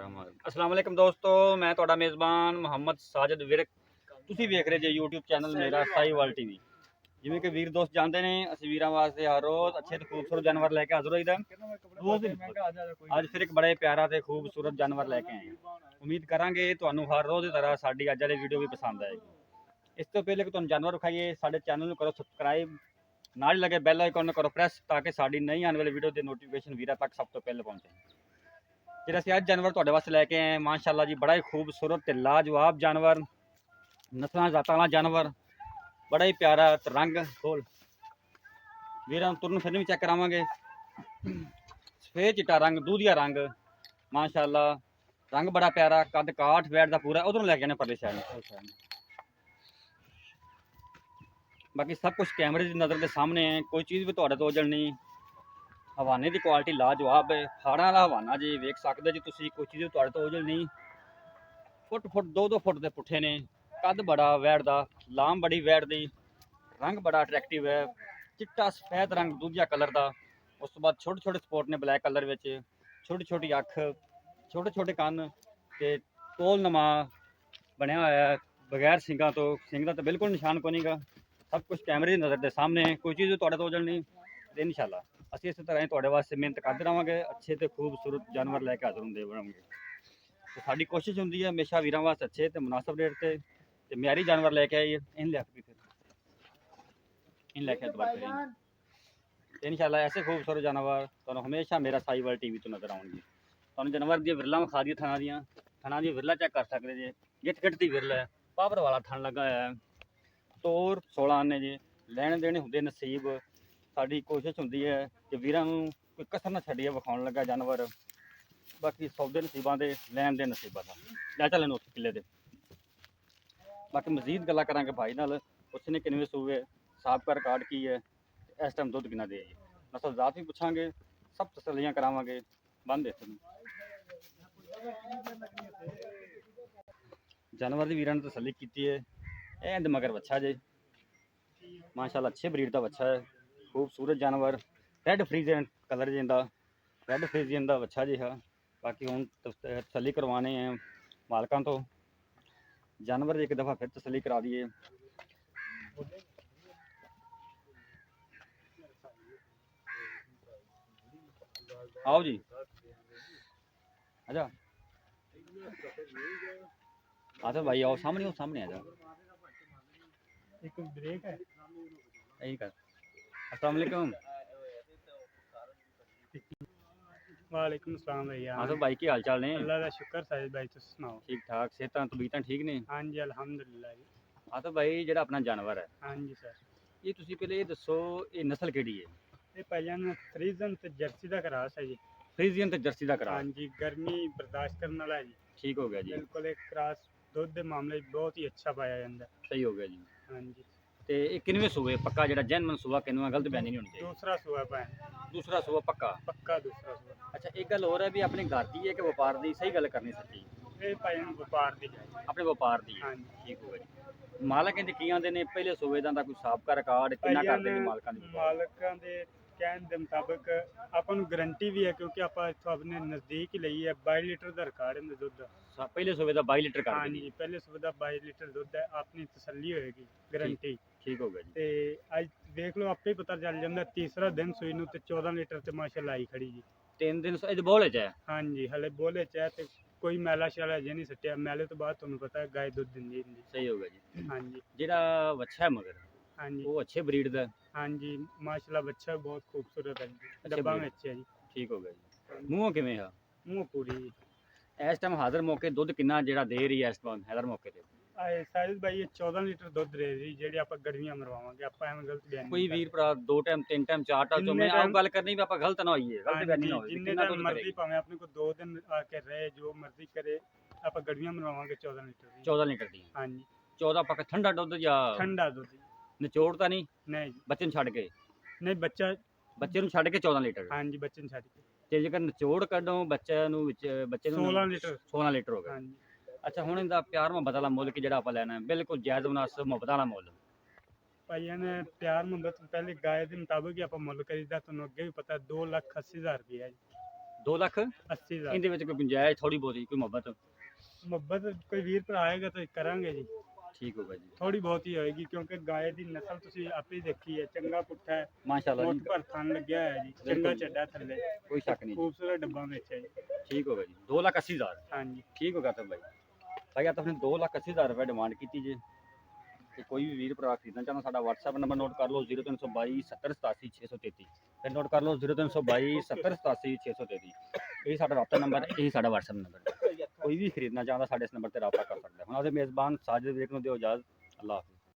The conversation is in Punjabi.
अस्सलाम वालेकुम दोस्तों, मैं ਤੁਹਾਡਾ ਮੇਜ਼ਬਾਨ ਮੁਹੰਮਦ ਸਾਜਦ ਵਿਰਕ। ਤੁਸੀਂ ਵੇਖ ਰਹੇ ਜੇ YouTube ਚੈਨਲ ਮੇਰਾ ਸਾਈਵਾਲ ਟੀਵੀ। ਜਿਵੇਂ ਕਿ ਵੀਰ ਦੋਸਤ ਜਾਣਦੇ ਨੇ, ਅਸੀਂ ਵੀਰਾਂ ਵਾਸਤੇ ਹਰ ਰੋਜ਼ ਅੱਛੇ ਤੇ ਖੂਬਸੂਰਤ ਜਾਨਵਰ ਲੈ ਕੇ ਹਾਜ਼ਰ ਹੋਈਦਾ। ਅੱਜ ਫਿਰ ਇੱਕ ਬੜੇ ਪਿਆਰਾ ਤੇ ਖੂਬਸੂਰਤ ਜਾਨਵਰ ਲੈ ਕੇ ਆਏ ਹਾਂ। ਉਮੀਦ ਕਰਾਂਗੇ ਤੁਹਾਨੂੰ ਹਰ ਰੋਜ਼ ਦੀ ਤਰ੍ਹਾਂ ਸਾਡੀ ਅੱਜ ਵਾਲੀ ਵੀਡੀਓ ਵੀ ਪਸੰਦ ਆਏਗੀ। ਇਸ ਤੋਂ ਪਹਿਲੇ ਕਿ ਤੁਹਾਨੂੰ ਜਾਨਵਰ ਵਿਖਾਈਏ, ਸਾਡੇ ਚੈਨਲ ਨੂੰ ਕਰੋ ਸਬਸਕ੍ਰਾਈਬ, ਨਾਲ ਹੀ ਲੱਗੇ ਬੈਲ ਆਈਕਨ ਨੂੰ ਕਰੋ ਪ੍ਰੈਸ, ਤਾਂ ਕਿ ਸਾਡੀ ਨਈ ਆਉਣ ਵਾਲੀ ਵੀਡੀਓ ਦੀ ਨੋਟੀਫਿਕੇਸ਼ਨ ਵੀਰਾਂ ਤੱਕ ਸਭ ਤੋਂ ਪਹਿਲੇ ਪਹੁੰਚੇ। ਜਿਹੜਾ ਅਸੀਂ ਅੱਜ ਜਾਨਵਰ ਤੁਹਾਡੇ ਵਾਸਤੇ ਲੈ ਕੇ ਆਏ ਹਾਂ, ਮਾਸ਼ਾਅੱਲਾ ਜੀ, ਬੜਾ ਹੀ ਖੂਬਸੂਰਤ ਤੇ ਲਾਜਵਾਬ ਜਾਨਵਰ, ਨਸਲਾਂ ਜ਼ਾਤਾਂ ਵਾਲਾ ਜਾਨਵਰ, ਬੜਾ ਹੀ ਪਿਆਰਾ ਤੇ ਰੰਗ ਖੋਲ ਵੀਰਾਂ ਤੁਰਨ ਫਿਰਨ ਵੀ ਚੈੱਕ ਕਰਾਵਾਂਗੇ। ਸਫੇਦ ਚਿੱਟਾ ਰੰਗ, ਦੂਧੀਆ ਰੰਗ, ਮਾਸ਼ਾਅੱਲਾ ਰੰਗ ਬੜਾ ਪਿਆਰਾ, ਕੱਦ ਕਾਠ ਵੈਟ ਦਾ ਪੂਰਾ। ਉਧਰੋਂ ਲੈ ਕੇ ਆने ਪਰਲੇ ਸਾਈਡ। ਬਾਕੀ ਸਭ ਕੁਝ ਕੈਮਰੇ ਦੀ ਨਜ਼ਰ ਦੇ ਸਾਹਮਣੇ ਹੈ, ਕੋਈ ਚੀਜ਼ ਵੀ ਤੁਹਾਡੇ ਤੋਂ ਉਜਲ ਨਹੀਂ। ਹਵਾਨੇ ਦੀ ਕੁਆਲਿਟੀ ਲਾਜਵਾਬ ਹੈ, ਫਾੜਾਂ ਵਾਲਾ ਹਵਾਨਾ ਜੀ, ਵੇਖ ਸਕਦੇ ਜੀ ਤੁਸੀਂ, ਕੋਈ ਚੀਜ਼ ਤੁਹਾਡੇ ਤੋਂ ਉਜਲ ਨਹੀਂ। ਫੁੱਟ 2-2 ਫੁੱਟ ਦੇ ਪੁੱਠੇ ਨੇ, ਕੱਦ ਬੜਾ ਵੈੜ ਦਾ, ਲਾਮ ਬੜੀ ਵੈੜ ਦੀ, ਰੰਗ ਬੜਾ ਅਟਰੈਕਟਿਵ ਹੈ, ਚਿੱਟਾ ਸਫੈਦ ਰੰਗ ਦੂਜਾ ਕਲਰ ਦਾ। ਉਸ ਤੋਂ ਬਾਅਦ ਛੋਟੇ ਛੋਟੇ ਸਪੋਟ ਨੇ ਬਲੈਕ ਕਲਰ ਵਿੱਚ, ਛੋਟੀ ਛੋਟੀ ਅੱਖ, ਛੋਟੇ ਛੋਟੇ ਕੰਨ ਤੇ ਤੋਲ ਨਮਾ ਬਣਿਆ ਹੋਇਆ ਹੈ, ਬਗੈਰ ਸਿੰਘਾਂ ਤੋਂ। ਸਿੰਘ ਦਾ ਤਾਂ ਬਿਲਕੁਲ ਨਿਸ਼ਾਨ ਕੋਈ ਨਹੀਂਗਾ। ਸਭ ਕੁਝ ਕੈਮਰੇ ਦੀ ਨਜ਼ਰ ਦੇ ਸਾਹਮਣੇ, ਕੋਈ ਚੀਜ਼ ਤੁਹਾਡੇ ਤੋਂ ਉਜਲ ਨਹੀਂ। ਤੇ ਇਨਸ਼ਾਅੱਲਾ ਅਸੀਂ ਇਸੇ ਤਰ੍ਹਾਂ ਹੀ ਤੁਹਾਡੇ ਵਾਸਤੇ ਮਿਹਨਤ ਕਰਦੇ ਰਹਾਂਗੇ, ਅੱਛੇ ਤੇ ਖੂਬਸੂਰਤ ਜਾਨਵਰ ਲੈ ਕੇ ਹਾਜ਼ਰ ਹੁੰਦੇ ਰਹਾਂਗੇ। ਤੇ ਸਾਡੀ ਕੋਸ਼ਿਸ਼ ਹੁੰਦੀ ਹੈ ਹਮੇਸ਼ਾ ਵੀਰਾਂ ਵਾਸਤੇ ਅੱਛੇ ਤੇ ਮੁਨਾਸਬ ਰੇਟ ਤੇ ਮਿਆਰੀ ਜਾਨਵਰ ਲੈ ਕੇ ਆਈਏ। ਇਨ ਲੈ ਕੇ ਦੁਬਾਰਾ ਇਨਸ਼ਾਅੱਲਾ ਐਸੇ ਖੂਬਸੂਰਤ ਜਾਨਵਰ ਤੁਹਾਨੂੰ ਹਮੇਸ਼ਾ ਮੇਰਾ ਸਾਈਵਾਲ ਟੀਵੀ ਤੋਂ ਨਜ਼ਰ ਆਉਣਗੇ। ਤੁਹਾਨੂੰ ਜਾਨਵਰ ਦੀਆਂ ਵਿਰਲਾਂ ਵਿਖਾ ਦਈਏ, ਥਣਾ ਦੀਆਂ ਵਿਰਲਾ ਚੈੱਕ ਕਰ ਸਕਦੇ ਜੇ। ਗਿੱਠ ਦੀ ਵਿਰਲਾ ਹੈ, ਪਾਵਰ ਵਾਲਾ ਥਣ ਲੱਗਾ ਹੋਇਆ ਹੈ, ਤੋਰ 16 ਆਨੇ ਜੀ, ਲੈਣ ਦੇਣੇ ਹੁੰਦੇ ਨਸੀਬ। ਸਾਡੀ ਕੋਸ਼ਿਸ਼ ਹੁੰਦੀ ਹੈ ਕਿ ਵੀਰਾਂ ਨੂੰ ਕੋਈ ਕਸਰ ਨਾ ਛੱਡੀਏ ਵਿਖਾਉਣ ਲੱਗਾ ਜਾਨਵਰ। ਬਾਕੀ ਸੌਦੇ ਨਸੀਬਾਂ ਦੇ, ਲੈਣ ਦੇ ਨਸੀਬਾਂ ਦਾ। ਲੈ ਚੱਲੇ ਉਸ ਕਿੱਲੇ ਦੇ। ਬਾਕੀ ਮਜ਼ੀਦ ਗੱਲਾਂ ਕਰਾਂਗੇ ਭਾਈ ਨਾਲ, ਪੁੱਛਣੇ ਕਿੰਨੇ ਸੂਏ, ਸਾਬਕਾ ਰਿਕਾਰਡ ਕੀ ਹੈ, ਇਸ ਟਾਈਮ ਦੁੱਧ ਕਿੰਨਾ ਦੇ, ਨਸਲ ਜ਼ਾਤ ਵੀ ਪੁੱਛਾਂਗੇ, ਸਭ ਤਸੱਲੀਆਂ ਕਰਾਵਾਂਗੇ। ਬੰਦ ਦੇ ਜਾਨਵਰ ਦੀ ਵੀਰਾਂ ਨੇ ਤਸੱਲੀ ਕੀਤੀ ਹੈ। ਇਹ ਇਹਦੇ ਮਗਰ ਬੱਚਾ ਜੇ, ਮਾਸ਼ਾਅੱਲਾ अच्छे ब्रीड ਦਾ ਬੱਚਾ ਹੈ, खूबसूरत जानवर, रैड फ्रीजियन कलर जिंदा, रैड फ्रीजियन का बच्चा जिहा। बाकी हूँ तसली करवाने हैं मालकों तो। जानवर एक दफ़ा फिर तसली करा दिए। आओ जी, अच्छा आते भाई, आओ सामने आ जाओ। एक ब्रेक है। यही कर। अस्सलाम वालेकुम। वालेकुम सलाम भैया। हाँ तो भाई की हाल चाल ने? अल्लाह का शुक्र साजिद भाई, तुम सुनाओ? ठीक ठाक, सेहतां तबीयतां ठीक ने? हाँ जी अल्हम्दुलिल्लाह जी। हाँ तो भाई ਜਿਹੜਾ ਆਪਣਾ ਜਾਨਵਰ ਹੈ, हाँ जी सर। ਇਹ ਤੁਸੀਂ ਪਹਿਲੇ ਇਹ ਦੱਸੋ, ਇਹ ਨਸਲ ਕਿਹੜੀ ਹੈ? ये पहले फ्रीजन ते जर्सी का क्रास है जी। ਫਰੀਜ਼ੀਅਨ ਤੇ ਜਰਸੀ ਦਾ हाँ ਕਰਾਰ। जी, गर्मी बर्दाश्त करने वाला है जी। ठीक हो गया जी, बिल्कुल एक क्रास दूध के मामले च बहुत ही अच्छा पाया जाता है। सही हो गया जी। हाँ जी। ਤੇ ਇਹ ਕਿੰਨਵੇਂ ਸੂਏ ਪੱਕਾ, ਜਿਹੜਾ ਜੈਨਮਨ ਸੂਆ ਕਿੰਨਵਾਂ, ਗਲਤ ਬਿਆਨੀ ਨਹੀਂ ਹੋਣੀ ਚਾਹੀਦੀ। दूसरा सुबह पाया। ਦੂਸਰਾ ਸੂਆ ਪੱਕਾ। पक्का दूसरा सुबह। ਅੱਛਾ ਇੱਕ ਗੱਲ ਹੋਰ ਹੈ ਵੀ ਆਪਣੇ ਘਰ ਦੀ ਹੈ ਕਿ ਵਪਾਰ ਦੀ? ਸਹੀ ਗੱਲ ਕਰਨੀ ਸੱਚੀ। ये भाई व्यापार दी है। ਆਪਣੇ ਵਪਾਰ ਦੀ ਹੈ। हाँ जी। ਠੀਕ ਹੋ ਗਿਆ ਜੀ। ਮਾਲਕ ਇਹਦੇ ਕੀ ਆਂਦੇ ਨੇ, ਪਹਿਲੇ ਸੂਏ ਦਾ ਕੋਈ ਸਾਬਕਾ ਰਿਕਾਰਡ ਕਿੰਨਾ ਕਰਦੇ ਨੇ ਮਾਲਕਾਂ ਦੀ? ਮਾਲਕਾਂ ਦੇ ਕਹਿਣ ਦੇ ਮੁਤਾਬਕ ਆਪਾਂ ਨੂੰ ਗਰੰਟੀ ਵੀ ਹੈ, ਕਿਉਂਕਿ ਆਪਾਂ ਇੱਥੋਂ ਆਪਣੇ ਨਜ਼ਦੀਕ ਹੀ ਲਈ ਹੈ। 22 ਲੀਟਰ ਦਾ ਰਿਕਾਰਡ ਹੈ ਦੁੱਧ ਦਾ। ਪਹਿਲੇ ਸੂਏ ਦਾ 22 ਲੀਟਰ ਕਰਦੇ ਹਾਂਜੀ, ਪਹਿਲੇ ਸੂਬੇ ਦਾ 22 ਲੀਟਰ ਦੁੱਧ ਹੈ, ਆਪਣੀ ਤਸੱਲੀ ਹੋਏਗੀ, ਗਰੰਟੀ। ਠੀਕ ਹੋ ਗਿਆ ਜੀ। ਤੇ ਅੱਜ ਦੇਖ ਲਓ ਆਪੇ ਪਤਾ ਚੱਲ ਜਾਂਦਾ, ਤੀਸਰਾ ਦਿਨ ਸੂਈ ਨੂੰ ਤੇ 14 ਲੀਟਰ ਤੇ ਮਾਸ਼ਾਅੱਲਾ ਆਈ ਖੜੀ ਜੀ। 3 ਦਿਨ ਇਹਦੇ ਬੋਲੇ ਚ ਹੈ। ਹਾਂਜੀ, ਹਲੇ ਬੋਲੇ ਚ ਹੈ ਤੇ ਕੋਈ ਮੈਲਾ ਸ਼ੈਲਾ ਜੇ ਨਹੀਂ ਸੱਟਿਆ। ਮੈਲੇ ਤੋਂ ਬਾਅਦ ਤੁਹਾਨੂੰ ਪਤਾ ਹੈ ਗਾय ਦੁੱਧ ਦਿੰਦੀ ਹੁੰਦੀ। ਸਹੀ ਹੋ ਗਿਆ ਜੀ। ਹਾਂਜੀ ਜਿਹੜਾ ਵੱਛਾ ਹੈ ਮਗਰ, ਹਾਂਜੀ ਉਹ ਅੱਛੇ ਬਰੀਡ ਦਾ? ਹਾਂਜੀ ਮਾਸ਼ਾਅੱਲਾ ਬੱਚਾ ਬਹੁਤ ਖੂਬਸੂਰਤ ਹੈ ਜੀ, ਡੱਬਾ breed। ਵਿੱਚ ਹੈ ਜੀ। ਠੀਕ ਹੋ ਗਿਆ ਜੀ। ਮੂੰਹੋਂ ਕਿਵੇਂ ਆ ਮੂੰਹ ਪੂਰੀ ਜੀ। ਇਸ ਟਾਈਮ ਹਾਜ਼ਰ ਮੌਕੇ ਦੁੱਧ ਕਿੰਨਾ ਜਿਹੜਾ ਦੇ ਰਹੀ ਹੈ ਇਸ ਟਾਈਮ ਹਾਜ਼ਰ ਮੌਕੇ ਤੇ? ਆਏ ਸਾਜਿਦ ਭਾਈ, ਇਹ 14 ਲੀਟਰ ਦੁੱਧ ਦੇ ਰਹੀ, ਜਿਹੜੇ ਆਪਾਂ ਗੜਵੀਆਂ ਮਰਵਾਵਾਂਗੇ। ਆਪਾਂ ਐਵੇਂ ਗਲਤ ਬਿਆਨ ਕੋਈ ਵੀਰ ਭਰਾ 2 ਟਾਈਮ 3 ਟਾਈਮ 4 ਟਾਈਮ ਤੋਂ ਮੈਂ ਆਪ ਗੱਲ ਕਰਨੀ ਵੀ ਆਪਾਂ ਗਲਤ ਨਾ ਹੋਈਏ, ਗਲਤ ਬਿਆਨੀ ਨਾ ਹੋਵੇ। ਜਿੰਨੇ ਟਾਈਮ ਮਰਜ਼ੀ ਭਾਵੇਂ ਆਪਣੇ ਕੋਲ 2 ਦਿਨ ਆ ਕੇ ਰਹੇ, ਜੋ ਮਰਜ਼ੀ ਕਰੇ, ਆਪਾਂ ਗੜਵੀਆਂ ਮਰਵਾਵਾਂਗੇ 14 ਲੀਟਰ ਦੀ। 14 ਲੀਟਰ ਦੀ? ਹਾਂਜੀ 14 ਪੱਕਾ ਠੰਡਾ ਦੁੱਧ ਜਾਂ ਠੰਡਾ ਦੁੱਧ? ਨਿਚੋੜ ਤਾਂ ਨਹੀਂ? ਨਹੀਂ ਜੀ, ਬੱਚੇ ਨੂੰ ਛੱਡ ਕੇ? ਨਹੀਂ ਬੱਚੇ ਨੂੰ ਛੱਡ ਕੇ 14 ਲੀਟਰ? ਹਾਂਜੀ ਬੱਚੇ ਨੂੰ ਛੱਡ ਕੇ। ਤੇ ਜੇਕਰ ਨਿਚੋੜ ਕੱਢੋ ਬੱਚਿਆਂ ਨੂੰ ਵਿੱਚ, ਬੱਚੇ ਨੂੰ 16 ਲੀਟਰ। 16 ਲੀਟਰ ਹੋ ਗਿਆ। ਹਾਂਜੀ। ਅੱਛਾ ਹੁਣ ਇਹਦਾ ਪਿਆਰ ਮੁਹੱਬਤ ਵਾਲਾ ਮੁੱਲ ਕਿ ਜਿਹੜਾ ਆਪਾਂ ਲੈਣਾ ਹੈ, ਬਿਲਕੁਲ ਜਾਇਜ਼ ਮੁਨਾਸਬ ਮੁਹੱਬਤ ਵਾਲਾ ਮੁੱਲ? ਭਾਈਆਂ ਨੇ ਪਿਆਰ ਮੁਹੱਬਤ ਪਹਿਲੇ ਗਾय ਦੇ ਮੁਤਾਬਕ ਹੀ ਆਪਾਂ ਮੁੱਲ ਕਰੀਦਾ, ਤੁਹਾਨੂੰ ਅੱਗੇ ਵੀ ਪਤਾ 2,80,000 ਰੁਪਏ ਹੈ ਜੀ। 2 ਲੱਖ 80,000 ਇਹਦੇ ਵਿੱਚ ਕੋਈ ਗੁੰਜਾਇਸ਼ ਥੋੜੀ ਬਹੁਤੀ ਕੋਈ ਮੁਹੱਬਤ ਮੁਹੱਬਤ ਕੋਈ ਵੀਰ ਭਰਾ ਆਏਗਾ ਤਾਂ ਕਰਾਂਗੇ ਜੀ। ਠੀਕ ਹੋਗਾ ਜੀ ਥੋੜੀ ਬਹੁਤੀ ਹੋਏਗੀ ਕਿਉਂਕਿ ਗਾਏ ਦੀ ਨਸਲ ਤੁਸੀਂ ਆਪੇ ਹੀ ਦੇਖੀ ਹੈ, ਚੰਗਾ ਪੁੱਠਾ ਹੈ, ਮਾਸ਼ਾਅੱਲਾ ਮੁੱਠ ਜੀ ਭਰ ਥਣ ਲੱਗਿਆ ਹੋਇਆ ਜੀ, ਚੰਗਾ ਬਿਲਕੁਲ। ਚੱਡਾ ਥੱਲੇ, ਕੋਈ ਸ਼ੱਕ ਨਹੀਂ ਜੀ ਖੂਬਸੂਰਤ ਡੱਬਾ ਵਿੱਚ ਹੈ ਜੀ। ਠੀਕ ਹੋਗਾ ਜੀ 2,80,000 ਹਾਂਜੀ ਠੀਕ ਹੋਗਾ ਤਾਂ ਭਾਈ ਭਾਈ ਆ ਤਾਂ ਫਿਰ 2,80,000 ਰੁਪਏ ਡਿਮਾਂਡ ਕੀਤੀ ਜੇ ਤੇ ਕੋਈ ਵੀ ਵੀਰ ਭਰਾ ਖਰੀਦਣਾ ਚਾਹੁੰਦਾ ਸਾਡਾ WhatsApp ਨੰਬਰ ਨੋਟ ਕਰ ਲਓ 0322 70 87 633 ਤੇ ਨੋਟ ਕਰ ਲਓ 0322 70 87 633 ਇਹ ਸਾਡਾ ਰਾਬਤਾ ਨੰਬਰ ਇਹ ਸਾਡਾ WhatsApp ਨੰਬਰ ਕੋਈ ਵੀ ਖਰੀਦਣਾ ਚਾਹੁੰਦਾ ਸਾਡੇ ਇਸ ਨੰਬਰ ਤੇ ਰਾਬਤਾ ਕਰ ਸਕਦਾ ਹੈ। ਹੁਣ ਉਹਦੇ ਮੇਜ਼ਬਾਨ ਸਾਜਿਦ ਵੀਰ ਨੂੰ ਦਿਓ ਇਜਾਜ਼ਤ। ਅੱਲਾਹ ਹਾਫਿਜ਼।